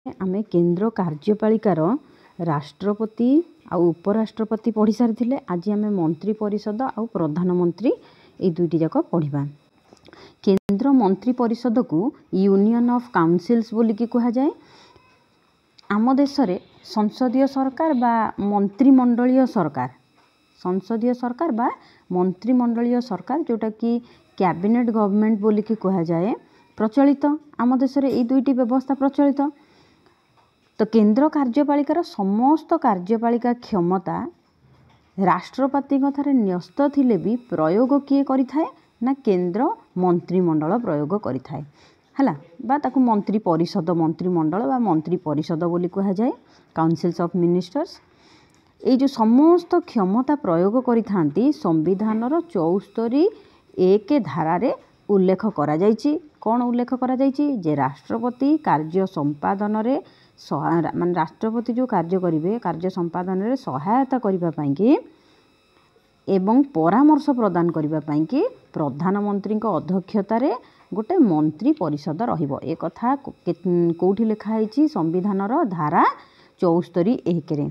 आमे केंद्र कार्यपालिकार राष्ट्रपति आ उपराष्ट्रपति पढ़ी सारी आज आम मंत्री परिषद आ प्रधानमंत्री ये दुईटी जाक पढ़ा। केंद्र मंत्री परिषद को यूनियन ऑफ काउंसिल्स बोलिकी कह जाए। आम देश रे संसदीय सरकार बा मंत्रिमंडलीय सरकार जोटा कि कैबिनेट गवर्नमेंट बोलिकी कह जाए प्रचलित। आम देश रे ये दुईटी व्यवस्था प्रचलित। तो केंद्र कार्यपालिकार समस्त कार्यपालिका क्षमता राष्ट्रपति ठारे न्यस्त थिले भी प्रयोग किए करिथाए ना केंद्र मंत्रिमंडल प्रयोग करिथाए हला बा ताकू मंत्री परिषद मंत्रिमंडल बा मंत्री परिषद बोली कह जाए काउंसिल्स ऑफ मिनिस्टर्स। ये जो समस्त क्षमता प्रयोग करिथांती संविधान 74(1) धारा उल्लेख करा जायछि। कौन उल्लेख करा जायछि जे राष्ट्रपति कार्य संपादन रे मान राष्ट्रपति जो कार्य करिवे कार्य संपादन रे सहायता करिबा पई कि एवं परामर्श प्रदान करिबा पई कि प्रधानमंत्री अध्यक्षतार गोटे मंत्री परिषद रहिबो। ए कथा कोठी लिखा है संविधान धारा 74(1) रे।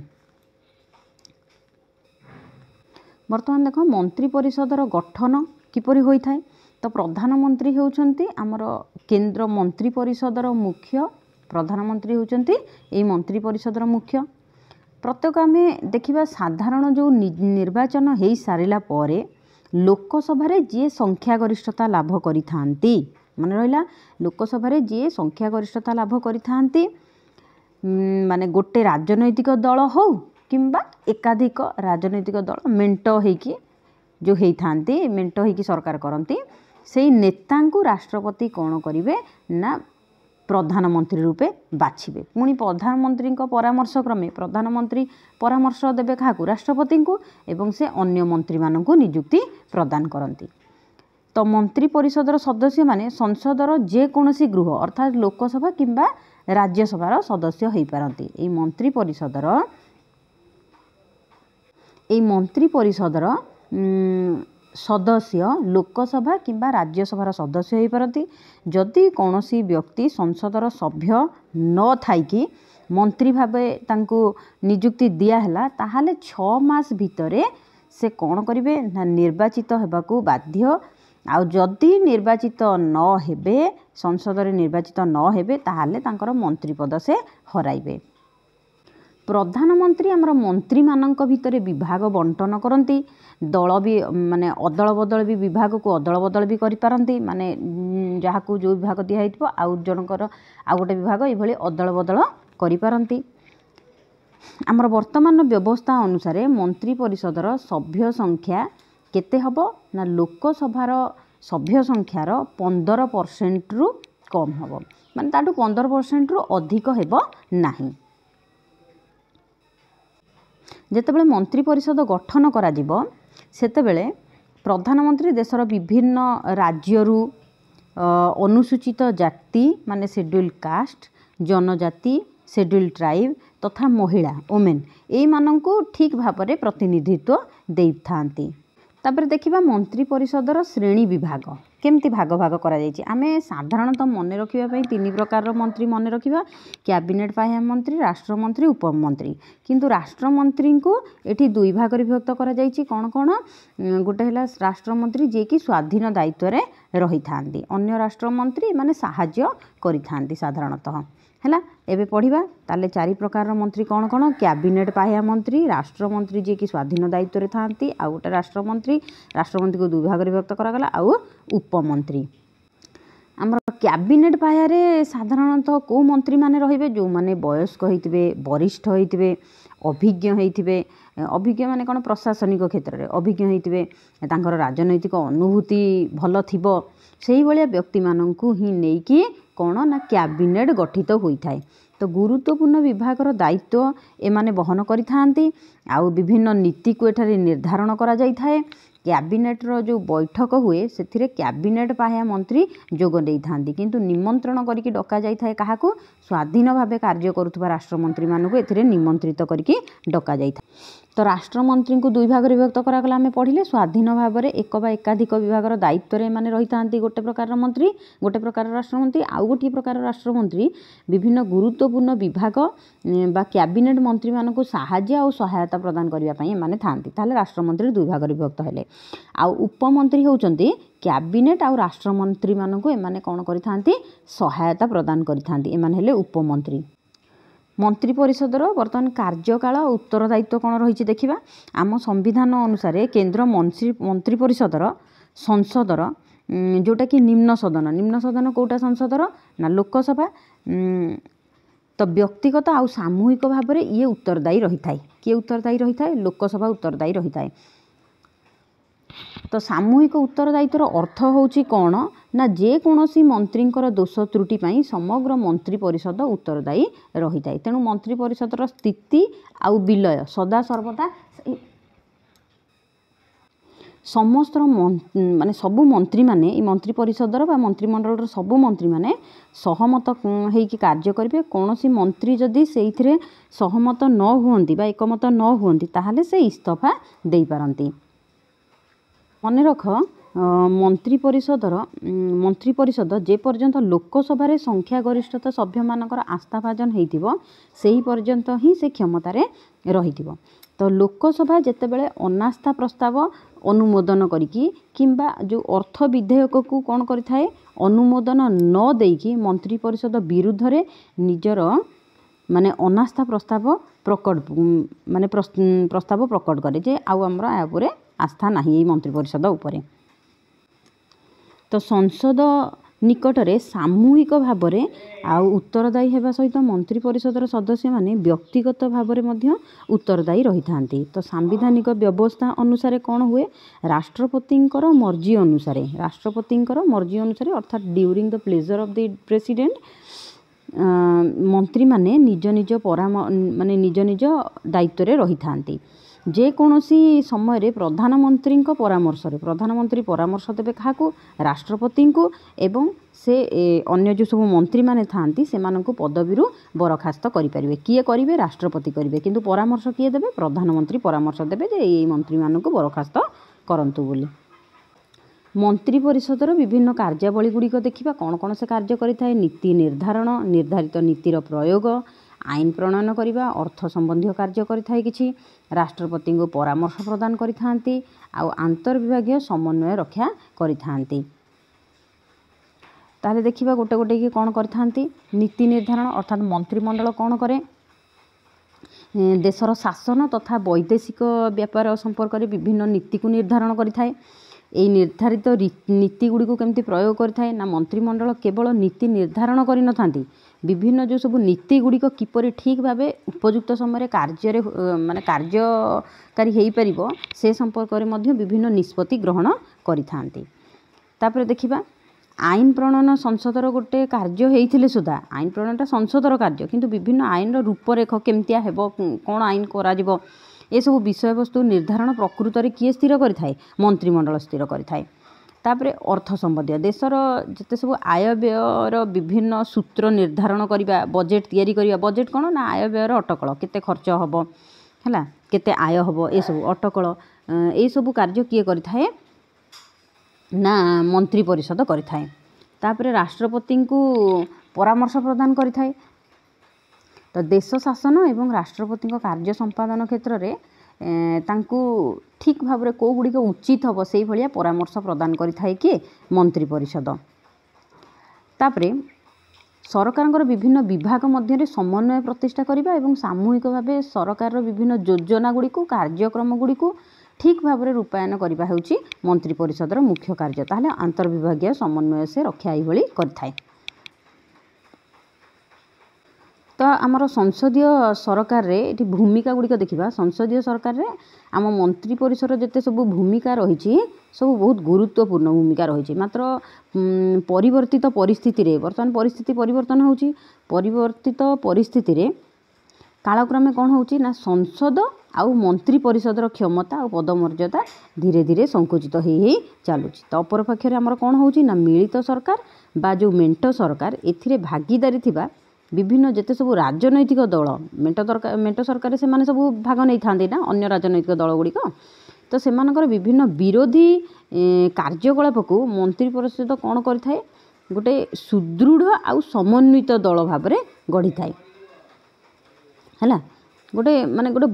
बर्तमान देख मंत्री परिषदर गठन किपरि होई थाए। तो प्रधानमंत्री होउछंती आमर केंद्र मंत्री परिषदर मुख्य। प्रधानमंत्री होउछंती एई मंत्री परिषदर मुख्य। प्रत्येक आम देखिबा साधारण जो निर्वाचन हो सारिला परे लोकसभा रे जे संख्या गरिष्ठता लाभ करिथांती माने रहिला लोकसभा रे जे संख्या गरिष्ठता लाभ करिथांती माने गोटे राजनैतिक दल हो किंबा एकाधिक राजनैतिक दल मेंट होइकी जो हेइथांती मेंट होइकी सरकार करंती सेई नेता को राष्ट्रपति कौन करिवे ना प्रधानमंत्री रूपे बाछिबे। पुणी प्रधानमंत्री परामर्श क्रमे प्रधानमंत्री परामर्श देबे काहाकू राष्ट्रपति को एवं से अन्य मंत्री मानकू नियुक्ति प्रदान करती। तो मंत्री परिषदर सदस्य माने संसदर जे कोनोसी गृह अर्थात लोकसभा किंबा राज्यसभार सदस्य होई पारंती। एई मंत्री परिषदर सदस्य लोकसभा किंबा राज्यसभार सदस्य हो पारती। जदि कौनसी व्यक्ति संसदर सभ्य न थाइकी मंत्री भावे तांको नियुक्ति दिया हैला ताहाले 6 मास भितरे से कौन करिवे ना निर्वाचित हेबाकू बाध्य। आ जदि निर्वाचित न हेबे संसद रे निर्वाचित न हेबे ताहाले तांकर मंत्री पद से हराइबे। प्रधानमंत्री आमर मंत्री मानक भितरे विभाग बंटन करती। दल भी माने अदल बदल भी विभाग को अदल बदल भी करि पारंती माने जहाँ को जो विभाग दिया हेइतबो आउ जनकर आउ गोटे विभाग एभली अदल बदल करि पारंती। आमर वर्तमान व्यवस्था अनुसार मंत्री परिषदर सभ्य संख्या केते हबो ना लोकसभार सभ्य संख्यार 15% रु कम हबो माने ताटू 15% रु अधिक हेबो नाही। जेतेबेले मंत्री परिषद गठन करा जिवो सेतेबेले प्रधानमंत्री देशर विभिन्न राज्यरू अनुसूचित जाति माने शेड्यूल कास्ट जनजाति शेड्यूल ट्राइब तथा महिला वोमेन एई मानंकु ठीक भाबरे प्रतिनिधित्व देई थांती। तापर देखिबा मंत्री परिषदर श्रेणी विभाग केमती भाग भाग करा जायछि। आमे साधारणतः मन रखिबा पई 3 प्रकार मंत्री मन रखिबा कैबिनेट पाहया मंत्री राष्ट्रमंत्री उपमंत्री। किंतु राष्ट्रमंत्री को एठी 2 भाग रे विभक्त करा जायछि। कोन कोन गोटे हला राष्ट्रमंत्री जे कि स्वाधीन दायित्व रे रही थांती अन्य राष्ट्रमंत्री माने सहाय्य करि थांती साधारणतः हैला। एबे पढ़िबा ताले 4 प्रकार मंत्री कौन कौन कैबिनेट पाहया मंत्री राष्ट्रमंत्री जे कि स्वाधीन दायित्व रे थांती आ गोटे राष्ट्रमंत्री को 2 भाग रे विभक्त करागला आउ उपमंत्री। आमर कैबिनेट पाहया रे साधारणतः को मंत्री माने रहिबे जो माने वयस्क होइतिबे वरिष्ठ होइतिबे अभिज्ञ होइतिबे अभिज्ञ माने कोन प्रशासनिक क्षेत्र रे अभिज्ञ होइतिबे तांकर राजनैतिक अनुभूति भल थिबो सेही भलिया व्यक्ति माननकु ही नेकी कौन ना कैबिनेट गठित होई थाए। तो गुरुत्वपूर्ण विभागर दायित्व एमाने बहन करि थांती आउ विभिन्न नीति को एठारे निर्धारण करा जाई थाए। कैबिनेटर जो बैठक हुए से कैबिनेट पाहया मंत्री जोग दे थांती किंतु निमंत्रण करके डका जाई थाए काहाकू स्वाधीन भावे कार्य करुथबा राष्ट्रमंत्री मानकू एथिरे निमंत्रित करके डका जाई थाए। तो राष्ट्रमंत्री को दुई भाग विभक्त करागला आम पढ़िले स्वाधीन भाव में एक बा एकाधिक विभाग दायित्व में रही था गोटे प्रकार मंत्री गोटे प्रकार राष्ट्रमंत्री आउ गोटे प्रकार राष्ट्रमंत्री विभिन्न गुरुत्वपूर्ण विभाग बा कैबिनेट मंत्री मानक साहाय्य और सहायता प्रदान करने था राष्ट्रमंत्री दुई भाग विभक्त हेले आउ उपमंत्री होउचंती कैबिनेट आउ राष्ट्रमंत्री मानक एमाने कौन करिथांती सहायता प्रदान करिथांती एमाने हेले उपमंत्री। मंत्री परिषदर बर्तमान कार्यकाल और उत्तरदायित्व कौन रही देखा आम संविधान अनुसार केंद्र मंत्री परिषदर संसदर जोटा कि निम्न सदन कौटा संसदर ना लोकसभा तो व्यक्तिगत आउ सामूहिक भाव में ये उत्तरदायी रही थाए किए उत्तरदायी रही थाए लोकसभा उत्तरदायी रही थाए। तो सामूहिक उत्तरदायित्वर अर्थ होची कौन ना जेकोसी मंत्री दोष त्रुटि पाई समग्र मंत्री परिषद उत्तरदायी रही थाए तेणु मंत्री परिषदर स्थिति आउ विलय सदा सर्वदा समस्त माने सबु मंत्री माने मंत्री परिषदर बा मंत्रिमंडल सबु मंत्री माने सहमत होइकि कार्य करेंगे कौन सी मंत्री जदि से सहमत न हुअंती बा एकमत न हुअंती ताहले से इस्तीफा दे पारंती। मन रख मंत्री परिषद जे पर्यंत लोकसभा संख्यागरिष्ठता सभ्य मानकर आस्थाभाजन होइथिबो सेही पर्यंत ही से क्षमतार रही। तो लोकसभा जेतेबेले अनास्था प्रस्ताव अनुमोदन करिकी किंबा जो अर्थ विधेयक को कौन करिथाए अनुमोदन न देकी मंत्री परिषद विरुद्ध रे निजर माने अनास्था प्रस्ताव प्रकट माने प्रस्ताव प्रकट करे जे आउ हमरा या उपरे आस्था नाही मंत्री परिषद उपरे। तो संसद निकटरे सामूहिक भाव में आउ उत्तरदायी होगा सहित मंत्री परिषदर सदस्य माने व्यक्तिगत भाव में उत्तरदायी रही थांती। तो सांविधानिक व्यवस्था अनुसार कौन हुए राष्ट्रपतिंकर मर्जी अनुसार अर्थात during the pleasure of the president मंत्री माने निज निज माने निज निज दायित्व रे रही थांती। जेकोसी समय प्रधानमंत्री प्रधानमंत्री परामर्श देवे क्या राष्ट्रपति को एवं से अन्य जो सब मंत्री माने थांती से पदवी बरखास्त करें किए करेंगे राष्ट्रपति करेंगे किंतु परामर्श किए देवे प्रधानमंत्री परामर्श देवे जे ये मंत्री मानक बरखास्त करंतु बोली। मंत्री परिषदर विभिन्न कार्यावली गुड़िक देखा कौन कौन से कार्य करें नीति निर्धारण निर्धारित नीतिर प्रयोग आईन प्रणयन करने अर्थ संबंधी कार्य करें कि राष्ट्रपति को परामर्श प्रदान करिथांती आउ आंतर्विभागीय समन्वय रक्षा करिथांती। ताहले देखिबा गोटे गोटे कि कौन करिथांती नीति निर्धारण अर्थात मंत्रिमंडल कौन करे देशर शासन तथा वैदेशिक व्यापार संपर्क में विभिन्न नीति को निर्धारण करिथाए। एई निर्धारित नीति गुड़ी को केमती प्रयोग करिथाए ना मंत्रिमंडल केवल नीति निर्धारण करि नथांती विभिन्न जो सब नीति गुड़िक किपरि ठीक भाव उपयुक्त समय कार्य माने कार्यकारी हो पारिबो से संपर्क में विभिन्न निष्पत्ति ग्रहण करिथांती। तापर देखिबा आईन प्रणयन संसदर गोटे कार्य होइथिले सुधा आईन प्रणयनटा संसदर कार्य किंतु विभिन्न आईन रूपरेख केमतिया हेबो कोन आईन करा जिवो ए सब विषय वस्तु निर्धारण प्रकृत में किए स्थिर करिथाए मंत्रिमंडल स्थिर करिथाए। तापरे अर्थ संबंधी देशर जिते सब आय व्ययर विभिन्न सूत्र निर्धारण करवा बजेट तैयारी करवा बजेट कौन ना आय व्ययर अटकल केते खर्च हम है केते आय हम ये सब अटकल ये सब कार्य किए करिथाए ना मंत्री परिषद करिथाए। तापरे राष्ट्रपति को परामर्श प्रदान करिथाए। तो देश शासन एवं राष्ट्रपति कार्य संपादन क्षेत्र में तांकु ठीक भाव में कौ गुड़िक उचित हम से भाया परामर्श प्रदान करिथाए कि मंत्री परिषद। तापरे सरकार विभिन्न विभाग मध्य समन्वय प्रतिष्ठा करबा एवं सामूहिक भाव सरकार विभिन्न योजना गुड़ी कार्यक्रम गुड़ी ठीक भाव में रूपायन करबा हेउची मंत्री परिषदर मुख्य कार्य। ताहले अंतर्विभागीय समन्वय से रक्षा एभली करिथाए। तो आमर संसदीय सरकार रे ये भूमिका गुड़िक देखा संसदीय सरकार रे आम मंत्री परिषद जिते सब भूमिका रही सब बहुत गुरुत्वपूर्ण भूमिका रही मात्र परिवर्तित परिस्थिति रे वर्तमान परिस्थिति परिवर्तन होची परिवर्तित परिस्थिति रे कालक्रमे कौन होची ना संसद आउ मंत्री परिषदर क्षमता और पदमर्यादा धीरे धीरे संकुचित हो चलुची। तो अपर पक्षरे आमर कौन होची ना मिलित सरकार बा जो मेंट सरकार एथिरे भागीदारी थिबा ବିଭିନ୍ନ ଯେତେ ସବୁ ରାଜନୈତିକ ଦଳ ମେଣ୍ଟ ସରକାରରେ ସେମାନେ ସବୁ ଭାଗ ନେଇଥାନ୍ତି ନା ଅନ୍ୟ ରାଜନୈତିକ ଦଳ ଗୁଡ଼ିକ, ତ ସେମାନଙ୍କର ବିଭିନ୍ନ ବିରୋଧୀ କାର୍ଯ୍ୟକଳାପକୁ ମନ୍ତ୍ରୀ ପରିଷଦ କ'ଣ କରିଥାଏ, ଗୋଟେ ସୁଦୃଢ଼ ଆଉ ସମନ୍ୱିତ ଦଳ ଭାବରେ ଗଢ଼ିଥାଏ ହେଲା। ଗୋଟେ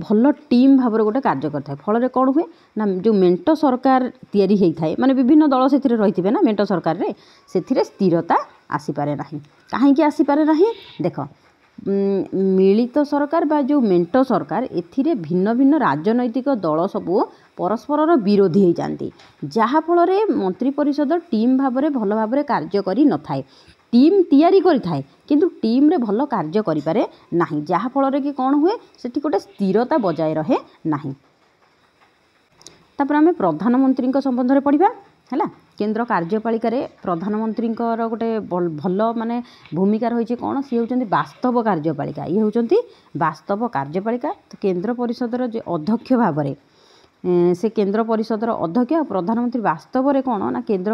ଭଲ ଟିମ୍ ଭାବରେ ଗୋଟେ କାର୍ଯ୍ୟ କରିଥାଏ। ଫଳରେ କ'ଣ ହୁଏ ନା ଯେଉଁ ମେଣ୍ଟ ସରକାର ତିଆରି ହୋଇଥାଏ, ମାନେ ବିଭିନ୍ନ ଦଳ ସେଥିରେ ରହିଥିବେ ନା ମେଣ୍ଟ ସରକାରରେ, ସେଥିରେ ସ୍ଥିରତା ଆସିପାରେ ନାହିଁ। କାହିଁକି ଆସିପାରେ ନାହିଁ? ଦେଖ, ମିଳିତ ସରକାର ବା ଯେଉଁ ମେଣ୍ଟ ସରକାର, ଏଥିରେ ଭିନ୍ନ ଭିନ୍ନ ରାଜନୈତିକ ଦଳ ସବୁ ପରସ୍ପରର ବିରୋଧୀ ହୋଇଯାନ୍ତି, ଯାହାଫଳରେ ମନ୍ତ୍ରୀ ପରିଷଦ ଟିମ୍ ଭାବରେ ଭଲ ଭାବରେ କାର୍ଯ୍ୟ କରିନଥାଏ। ଟିମ୍ ତିଆରି କରିଥାଏ କିନ୍ତୁ ଟିମ୍ରେ ଭଲ କାର୍ଯ୍ୟ କରିପାରେ ନାହିଁ, ଯାହାଫଳରେ କି କ'ଣ ହୁଏ, ସେଠି ଗୋଟେ ସ୍ଥିରତା ବଜାୟ ରହେ ନାହିଁ। ତାପରେ ଆମେ ପ୍ରଧାନମନ୍ତ୍ରୀଙ୍କ ସମ୍ବନ୍ଧରେ ପଢ଼ିବା ହେଲା। କେନ୍ଦ୍ର କାର୍ଯ୍ୟପାଳିକାରେ ପ୍ରଧାନମନ୍ତ୍ରୀଙ୍କର ଗୋଟେ ଭଲ ଭୂମିକା ରହିଛି କ'ଣ, ସିଏ ହେଉଛନ୍ତି ବାସ୍ତବ କାର୍ଯ୍ୟପାଳିକା। ଇଏ ହେଉଛନ୍ତି ବାସ୍ତବ କାର୍ଯ୍ୟପାଳିକା। ତ କେନ୍ଦ୍ର ପରିଷଦର ଯେ ଅଧ୍ୟକ୍ଷ ଭାବରେ ସେ କେନ୍ଦ୍ର ପରିଷଦର ଅଧ୍ୟକ୍ଷ, ପ୍ରଧାନମନ୍ତ୍ରୀ ବାସ୍ତବରେ କ'ଣ ନା କେନ୍ଦ୍ର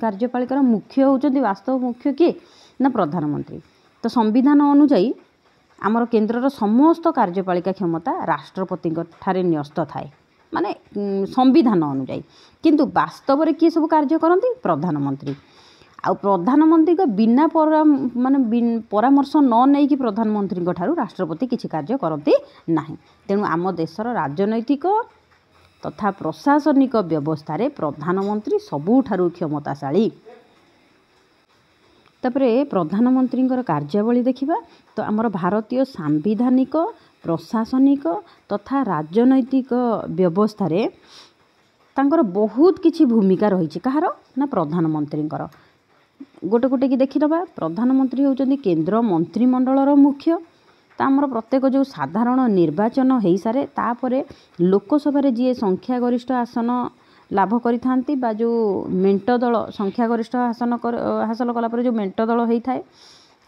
କାର୍ଯ୍ୟପାଳିକାର ମୁଖ୍ୟ ହେଉଛନ୍ତି, ବାସ୍ତବ ମୁଖ୍ୟ କିଏ ନା ପ୍ରଧାନମନ୍ତ୍ରୀ। ତ ସମ୍ବିଧାନ ଅନୁଯାୟୀ ଆମର କେନ୍ଦ୍ରର ସମସ୍ତ କାର୍ଯ୍ୟପାଳିକା କ୍ଷମତା ରାଷ୍ଟ୍ରପତିଙ୍କ ଠାରେ ନ୍ୟସ୍ତ ଥାଏ, ମାନେ ସମ୍ବିଧାନ ଅନୁଯାୟୀ। କିନ୍ତୁ ବାସ୍ତବରେ କିଏ ସବୁ କାର୍ଯ୍ୟ କରନ୍ତି? ପ୍ରଧାନମନ୍ତ୍ରୀ। ଆଉ ପ୍ରଧାନମନ୍ତ୍ରୀଙ୍କ ବିନା ପରାମର୍ଶ ନ ନେଇକି ପ୍ରଧାନମନ୍ତ୍ରୀଙ୍କ ଠାରୁ ରାଷ୍ଟ୍ରପତି କିଛି କାର୍ଯ୍ୟ କରନ୍ତି ନାହିଁ। ତେଣୁ ଆମ ଦେଶର ରାଜନୈତିକ ତଥା ପ୍ରଶାସନିକ ବ୍ୟବସ୍ଥାରେ ପ୍ରଧାନମନ୍ତ୍ରୀ ସବୁଠାରୁ କ୍ଷମତାଶାଳୀ। ତାପରେ ପ୍ରଧାନମନ୍ତ୍ରୀଙ୍କର କାର୍ଯ୍ୟାବଳୀ ଦେଖିବା ତ ଆମର ଭାରତୀୟ ସାମ୍ବିଧାନିକ, ପ୍ରଶାସନିକ ତଥା ରାଜନୈତିକ ବ୍ୟବସ୍ଥାରେ ତାଙ୍କର ବହୁତ କିଛି ଭୂମିକା ରହିଛି। କାହାର ନା ପ୍ରଧାନମନ୍ତ୍ରୀଙ୍କର। ଗୋଟେ ଗୋଟେ କି ଦେଖିନେବା। ପ୍ରଧାନମନ୍ତ୍ରୀ ହେଉଛନ୍ତି କେନ୍ଦ୍ର ମନ୍ତ୍ରିମଣ୍ଡଳର ମୁଖ୍ୟ। ତ ଆମର ପ୍ରତ୍ୟେକ ଯେଉଁ ସାଧାରଣ ନିର୍ବାଚନ ହୋଇସାରେ, ତାପରେ ଲୋକସଭାରେ ଯିଏ ସଂଖ୍ୟାଗରିଷ୍ଠ ଆସନ ଲାଭ କରିଥାନ୍ତି ବା ଯେଉଁ ମେଣ୍ଟ ଦଳ ସଂଖ୍ୟାଗରିଷ୍ଠ ହାସଲ କଲା ପରେ ଯେଉଁ ମେଣ୍ଟ ଦଳ ହୋଇଥାଏ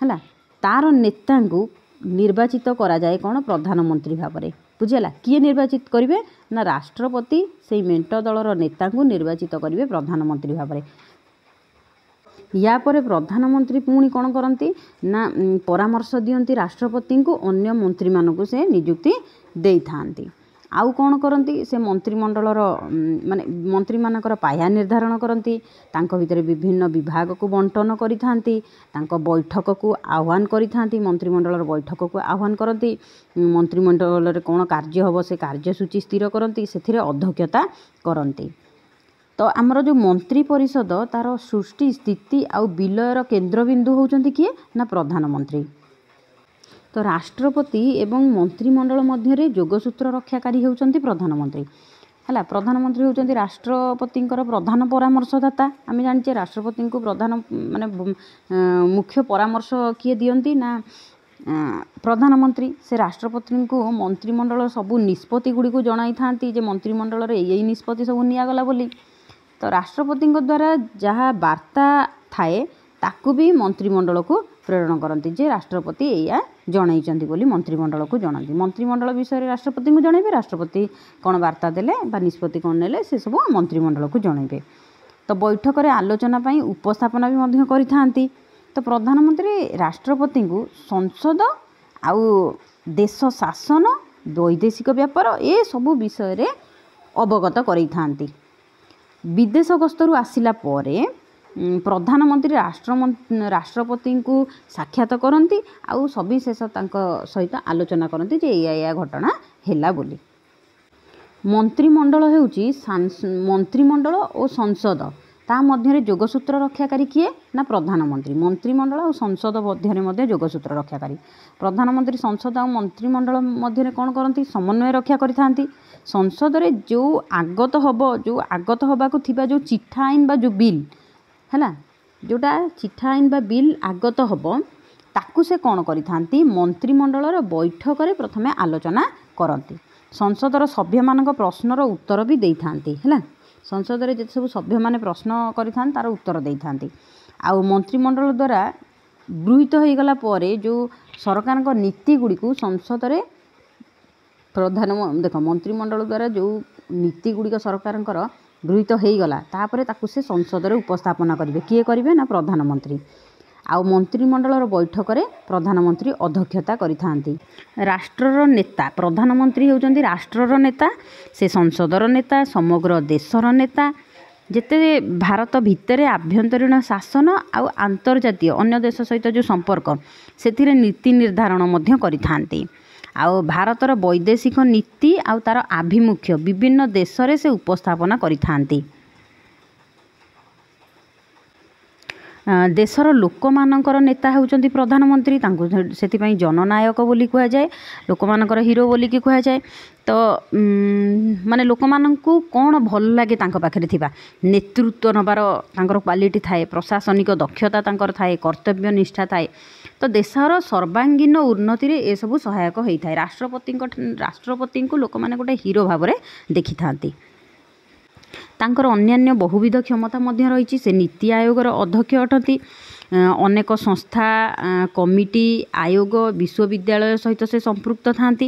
ହେଲା, ତାର ନେତାଙ୍କୁ ନିର୍ବାଚିତ କରାଯାଏ କ'ଣ, ପ୍ରଧାନମନ୍ତ୍ରୀ ଭାବରେ। ବୁଝିହେଲା? କିଏ ନିର୍ବାଚିତ କରିବେ ନା ରାଷ୍ଟ୍ରପତି ସେଇ ମେଣ୍ଟ ଦଳର ନେତାଙ୍କୁ ନିର୍ବାଚିତ କରିବେ ପ୍ରଧାନମନ୍ତ୍ରୀ ଭାବରେ। ୟା ପରେ ପ୍ରଧାନମନ୍ତ୍ରୀ ପୁଣି କ'ଣ କରନ୍ତି ନା ପରାମର୍ଶ ଦିଅନ୍ତି ରାଷ୍ଟ୍ରପତିଙ୍କୁ, ଅନ୍ୟ ମନ୍ତ୍ରୀମାନଙ୍କୁ ସେ ନିଯୁକ୍ତି ଦେଇଥାନ୍ତି। ଆଉ କ'ଣ କରନ୍ତି, ସେ ମନ୍ତ୍ରିମଣ୍ଡଳର ମନ୍ତ୍ରୀମାନଙ୍କର ପାହ୍ୟା ନିର୍ଦ୍ଧାରଣ କରନ୍ତି, ତାଙ୍କ ଭିତରେ ବିଭିନ୍ନ ବିଭାଗକୁ ବଣ୍ଟନ କରିଥାନ୍ତି, ତାଙ୍କ ବୈଠକକୁ ଆହ୍ୱାନ କରିଥାନ୍ତି, ମନ୍ତ୍ରିମଣ୍ଡଳର ବୈଠକକୁ ଆହ୍ୱାନ କରନ୍ତି, ମନ୍ତ୍ରିମଣ୍ଡଳରେ କ'ଣ କାର୍ଯ୍ୟ ହେବ ସେ କାର୍ଯ୍ୟସୂଚୀ ସ୍ଥିର କରନ୍ତି, ସେଥିରେ ଅଧ୍ୟକ୍ଷତା କରନ୍ତି। ତ ଆମର ଯେଉଁ ମନ୍ତ୍ରୀ ପରିଷଦ, ତାର ସୃଷ୍ଟି, ସ୍ଥିତି ଆଉ ବିଲୟର କେନ୍ଦ୍ରବିନ୍ଦୁ ହେଉଛନ୍ତି କିଏ ନା ପ୍ରଧାନମନ୍ତ୍ରୀ। ତ ରାଷ୍ଟ୍ରପତି ଏବଂ ମନ୍ତ୍ରିମଣ୍ଡଳ ମଧ୍ୟରେ ଯୋଗସୂତ୍ର ରକ୍ଷାକାରୀ ହେଉଛନ୍ତି ପ୍ରଧାନମନ୍ତ୍ରୀ ହେଲା। ପ୍ରଧାନମନ୍ତ୍ରୀ ହେଉଛନ୍ତି ରାଷ୍ଟ୍ରପତିଙ୍କର ପ୍ରଧାନ ପରାମର୍ଶଦାତା। ଆମେ ଜାଣିଛେ ରାଷ୍ଟ୍ରପତିଙ୍କୁ ମୁଖ୍ୟ ପରାମର୍ଶ କିଏ ଦିଅନ୍ତି ନା ପ୍ରଧାନମନ୍ତ୍ରୀ। ସେ ରାଷ୍ଟ୍ରପତିଙ୍କୁ ମନ୍ତ୍ରିମଣ୍ଡଳର ସବୁ ନିଷ୍ପତ୍ତି ଗୁଡ଼ିକୁ ଜଣାଇଥାନ୍ତି ଯେ ମନ୍ତ୍ରିମଣ୍ଡଳରେ ଏଇ ନିଷ୍ପତ୍ତି ସବୁ ନିଆଗଲା ବୋଲି। ତ ରାଷ୍ଟ୍ରପତିଙ୍କ ଦ୍ୱାରା ଯାହା ବାର୍ତ୍ତା ଥାଏ ତାକୁ ବି ମନ୍ତ୍ରିମଣ୍ଡଳକୁ ପ୍ରେରଣ କରନ୍ତି ଯେ ରାଷ୍ଟ୍ରପତି ଏଇଆ ଜଣାଇଛନ୍ତି ବୋଲି ମନ୍ତ୍ରିମଣ୍ଡଳକୁ ଜଣାନ୍ତି। ମନ୍ତ୍ରିମଣ୍ଡଳ ବିଷୟରେ ରାଷ୍ଟ୍ରପତିଙ୍କୁ ଜଣାଇବେ, ରାଷ୍ଟ୍ରପତି କ'ଣ ବାର୍ତ୍ତା ଦେଲେ ବା ନିଷ୍ପତ୍ତି କ'ଣ ନେଲେ ସେସବୁ ମନ୍ତ୍ରିମଣ୍ଡଳକୁ ଜଣାଇବେ। ତ ବୈଠକରେ ଆଲୋଚନା ପାଇଁ ଉପସ୍ଥାପନା ବି ମଧ୍ୟ କରିଥାନ୍ତି। ତ ପ୍ରଧାନମନ୍ତ୍ରୀ ରାଷ୍ଟ୍ରପତିଙ୍କୁ ସଂସଦ ଆଉ ଦେଶ ଶାସନ, ବୈଦେଶିକ ବ୍ୟାପାର ଏସବୁ ବିଷୟରେ ଅବଗତ କରାଇଥାନ୍ତି। ବିଦେଶ ଗସ୍ତରୁ ଆସିଲା ପରେ ପ୍ରଧାନମନ୍ତ୍ରୀ ରାଷ୍ଟ୍ରପତିଙ୍କୁ ସାକ୍ଷାତ କରନ୍ତି ଆଉ ସବିଶେଷ ତାଙ୍କ ସହିତ ଆଲୋଚନା କରନ୍ତି ଯେ ଏଇଆ ଘଟଣା ହେଲା ବୋଲି। ମନ୍ତ୍ରିମଣ୍ଡଳ ହେଉଛି ମନ୍ତ୍ରିମଣ୍ଡଳ ଓ ସଂସଦ, ତା ମଧ୍ୟରେ ଯୋଗସୂତ୍ର ରକ୍ଷାକାରୀ କିଏ ନା ପ୍ରଧାନମନ୍ତ୍ରୀ। ମନ୍ତ୍ରିମଣ୍ଡଳ ଆଉ ସଂସଦ ମଧ୍ୟରେ ମଧ୍ୟ ଯୋଗସୂତ୍ର ରକ୍ଷାକାରୀ ପ୍ରଧାନମନ୍ତ୍ରୀ। ସଂସଦ ଆଉ ମନ୍ତ୍ରିମଣ୍ଡଳ ମଧ୍ୟରେ କ'ଣ କରନ୍ତି, ସମନ୍ୱୟ ରକ୍ଷା କରିଥାନ୍ତି। ସଂସଦରେ ଯେଉଁ ଆଗତ ହେବାକୁ ଥିବା ଯେଉଁ ଚିଠା ଆଇନ ବା ଯେଉଁ ବିଲ୍ ହେଲା, ଯେଉଁଟା ଚିଠା ଆଇନ ବା ବିଲ୍ ଆଗତ ହେବ, ତାକୁ ସେ କ'ଣ କରିଥାନ୍ତି, ମନ୍ତ୍ରିମଣ୍ଡଳର ବୈଠକରେ ପ୍ରଥମେ ଆଲୋଚନା କରନ୍ତି। ସଂସଦର ସଭ୍ୟମାନଙ୍କ ପ୍ରଶ୍ନର ଉତ୍ତର ବି ଦେଇଥାନ୍ତି ହେଲା। ସଂସଦରେ ଯେତେ ସବୁ ସଭ୍ୟମାନେ ପ୍ରଶ୍ନ କରିଥାନ୍ତି ତାର ଉତ୍ତର ଦେଇଥାନ୍ତି। ଆଉ ମନ୍ତ୍ରିମଣ୍ଡଳ ଦ୍ୱାରା ଗୃହୀତ ହୋଇଗଲା ପରେ ଯେଉଁ ସରକାରଙ୍କ ନୀତି ଗୁଡ଼ିକୁ ସଂସଦରେ ଦେଖ, ମନ୍ତ୍ରିମଣ୍ଡଳ ଦ୍ୱାରା ଯେଉଁ ନୀତି ଗୁଡ଼ିକ ସରକାରଙ୍କର ଗୃହୀତ ହୋଇଗଲା, ତାପରେ ତାକୁ ସେ ସଂସଦରେ ଉପସ୍ଥାପନା କରିବେ। କିଏ କରିବେ ନା ପ୍ରଧାନମନ୍ତ୍ରୀ। ଆଉ ମନ୍ତ୍ରିମଣ୍ଡଳର ବୈଠକରେ ପ୍ରଧାନମନ୍ତ୍ରୀ ଅଧ୍ୟକ୍ଷତା କରିଥାନ୍ତି। ରାଷ୍ଟ୍ରର ନେତା ପ୍ରଧାନମନ୍ତ୍ରୀ ହେଉଛନ୍ତି ରାଷ୍ଟ୍ରର ନେତା, ସେ ସଂସଦର ନେତା, ସମଗ୍ର ଦେଶର ନେତା। ଯେତେ ଭାରତ ଭିତରେ ଆଭ୍ୟନ୍ତରୀଣ ଶାସନ ଆଉ ଆନ୍ତର୍ଜାତୀୟ ଅନ୍ୟ ଦେଶ ସହିତ ଯେଉଁ ସମ୍ପର୍କ ସେଥିରେ ନୀତି ନିର୍ଦ୍ଧାରଣ ମଧ୍ୟ କରିଥାନ୍ତି। ଆଉ ଭାରତର ବୈଦେଶିକ ନୀତି ଆଉ ତା'ର ଆଭିମୁଖ୍ୟ ବିଭିନ୍ନ ଦେଶରେ ସେ ଉପସ୍ଥାପନା କରିଥାନ୍ତି। ଦେଶର ଲୋକମାନଙ୍କର ନେତା ହେଉଛନ୍ତି ପ୍ରଧାନମନ୍ତ୍ରୀ, ତାଙ୍କୁ ସେଥିପାଇଁ ଜନନାୟକ ବୋଲି କୁହାଯାଏ, ଲୋକମାନଙ୍କର ହିରୋ ବୋଲିକି କୁହାଯାଏ। ତ ମାନେ ଲୋକମାନଙ୍କୁ କ'ଣ ଭଲ ଲାଗେ ତାଙ୍କ ପାଖରେ ଥିବା ନେତୃତ୍ୱ ନେବାର ତାଙ୍କର କ୍ୱାଲିଟି ଥାଏ, ପ୍ରଶାସନିକ ଦକ୍ଷତା ତାଙ୍କର ଥାଏ, କର୍ତ୍ତବ୍ୟ ଥାଏ। ତ ଦେଶର ସର୍ବାଙ୍ଗୀନ ଉନ୍ନତିରେ ଏସବୁ ସହାୟକ ହୋଇଥାଏ। ରାଷ୍ଟ୍ରପତିଙ୍କୁ ଲୋକମାନେ ଗୋଟେ ହିରୋ ଭାବରେ ଦେଖିଥାନ୍ତି। ତାଙ୍କର ଅନ୍ୟାନ୍ୟ ବହୁବିଧ କ୍ଷମତା ମଧ୍ୟ ରହିଛି। ସେ ନୀତି ଆୟୋଗର ଅଧ୍ୟକ୍ଷ ଅଟନ୍ତି। ଅନେକ ସଂସ୍ଥା, କମିଟି, ଆୟୋଗ, ବିଶ୍ୱବିଦ୍ୟାଳୟ ସହିତ ସେ ସମ୍ପୃକ୍ତ ଥାନ୍ତି।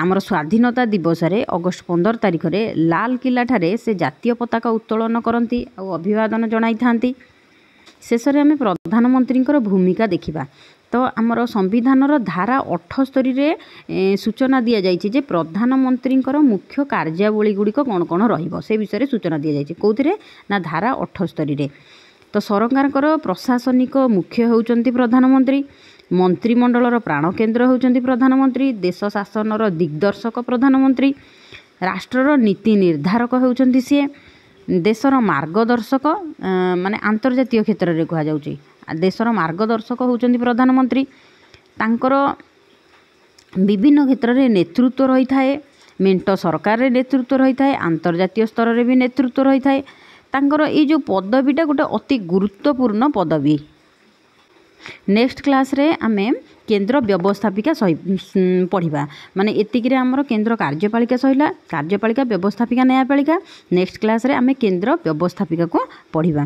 ଆମର ସ୍ୱାଧୀନତା ଦିବସରେ ଅଗଷ୍ଟ 15 ତାରିଖରେ ଲାଲକିଲ୍ଲାଠାରେ ସେ ଜାତୀୟ ପତାକା ଉତ୍ତୋଳନ କରନ୍ତି ଆଉ ଅଭିବାଦନ ଜଣାଇଥାନ୍ତି। ଶେଷରେ ଆମେ ପ୍ରଧାନମନ୍ତ୍ରୀଙ୍କର ଭୂମିକା ଦେଖିବା। ତ ଆମର ସମ୍ବିଧାନର ଧାରା 78ରେ ସୂଚନା ଦିଆଯାଇଛି ଯେ ପ୍ରଧାନମନ୍ତ୍ରୀଙ୍କର ମୁଖ୍ୟ କାର୍ଯ୍ୟାବଳୀ ଗୁଡ଼ିକ କ'ଣ କ'ଣ ରହିବ ସେ ବିଷୟରେ ସୂଚନା ଦିଆଯାଇଛି। କେଉଁଥିରେ ନା ଧାରା 78ରେ। ତ ସରକାରଙ୍କର ପ୍ରଶାସନିକ ମୁଖ୍ୟ ହେଉଛନ୍ତି ପ୍ରଧାନମନ୍ତ୍ରୀ, ମନ୍ତ୍ରିମଣ୍ଡଳର ପ୍ରାଣକେନ୍ଦ୍ର ହେଉଛନ୍ତି ପ୍ରଧାନମନ୍ତ୍ରୀ, ଦେଶ ଶାସନର ଦିଗ୍ଦର୍ଶକ ପ୍ରଧାନମନ୍ତ୍ରୀ, ରାଷ୍ଟ୍ରର ନୀତି ନିର୍ଦ୍ଧାରକ ହେଉଛନ୍ତି ସିଏ, ଦେଶର ମାର୍ଗଦର୍ଶକ ମାନେ ଆନ୍ତର୍ଜାତୀୟ କ୍ଷେତ୍ରରେ କୁହାଯାଉଛି ଦେଶର ମାର୍ଗଦର୍ଶକ ହେଉଛନ୍ତି ପ୍ରଧାନମନ୍ତ୍ରୀ। ତାଙ୍କର ବିଭିନ୍ନ କ୍ଷେତ୍ରରେ ନେତୃତ୍ୱ ରହିଥାଏ, ମେଣ୍ଟ ସରକାରରେ ନେତୃତ୍ୱ ରହିଥାଏ, ଆନ୍ତର୍ଜାତୀୟ ସ୍ତରରେ ବି ନେତୃତ୍ୱ ରହିଥାଏ। ତାଙ୍କର ଏଇ ଯେଉଁ ପଦବୀଟା ଗୋଟେ ଅତି ଗୁରୁତ୍ୱପୂର୍ଣ୍ଣ ପଦବୀ। ନେକ୍ସଟ କ୍ଲାସ୍ରେ ଆମେ କେନ୍ଦ୍ର ବ୍ୟବସ୍ଥାପିକା ପଢ଼ିବା। ମାନେ ଏତିକିରେ ଆମର କେନ୍ଦ୍ର କାର୍ଯ୍ୟପାଳିକା ସରିଲା, କାର୍ଯ୍ୟପାଳିକା, ବ୍ୟବସ୍ଥାପିକା, ନ୍ୟାୟପାଳିକା। ନେକ୍ସଟ କ୍ଲାସ୍ରେ ଆମେ କେନ୍ଦ୍ର ବ୍ୟବସ୍ଥାପିକାକୁ ପଢ଼ିବା।